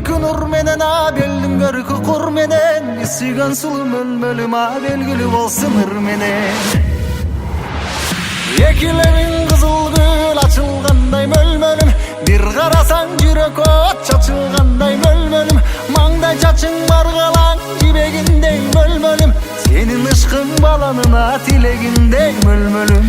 görkü nur menen a beldim görkü kur menen isigen sulu mölmölüm a belgili bolsun ır menen Ekilerin kızıl gül açılganday mölmölüm bir karasan yürek ot çaçılganday mölmölüm mangday çaçın bargalan jibegindey mölmölüm senin ışkın balanına tilegindey mölmölüm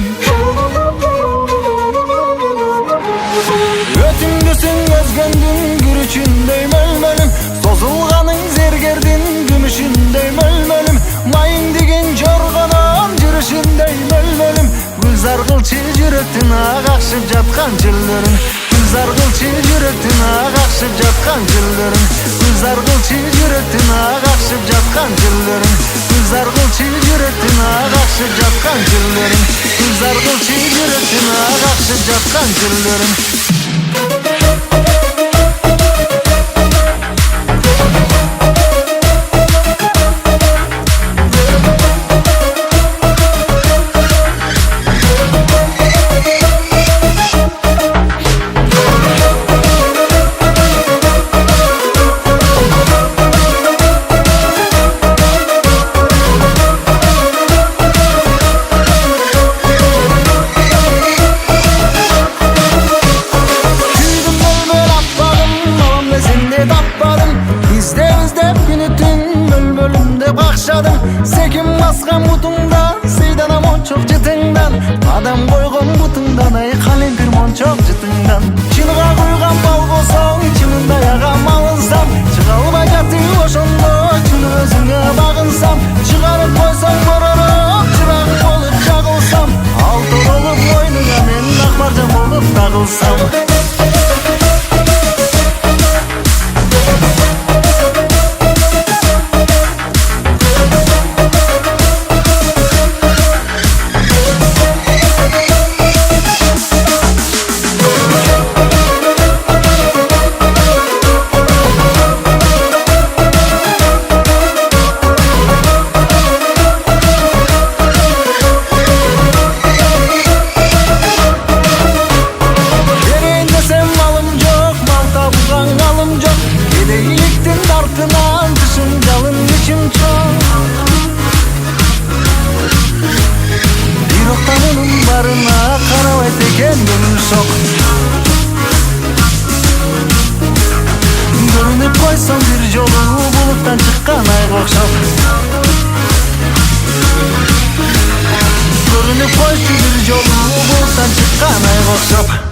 Ötüngüsün özgöndün gürüçündey mölmölüm sozulganın zergerdin gümüşündey mölmölüm mayın digin jorgonun jürüşündey mölmölüm Gülzar kılçı yürektin ağaçıp jatkan jillerin Gülzar kılçı yürektin ağaçıp jatkan jillerin Gülzar kılçı yürektin ağaçıp jatkan jillerin Gülzar kılçı yürektin ağaçıp jatkan jillerin Gülzar kılçı yürektin ağaçıp jatkan jillerin Sekin baskan butundan Seydanam on çok jıtыңdan Adam koygan butundan Ay kalem kırmon çok jıtыңdan Çınıga koygan bal bolsоң Çınında yağam alınsam Çıgalba jatı oşondo Çını özüne bagınsam Çıgarıp koysam bororop Çırak olup jagılsam Altır olup oynuga men akbarjam olup tagılsam Dartınan dışın calın içim çok Bir oktanının barına karavet eken gönül sok Görünüp koysam bir yolu buluttan çıkkan ay okşap Görünüp koysun bir yolu buluttan çıkkan ay okşap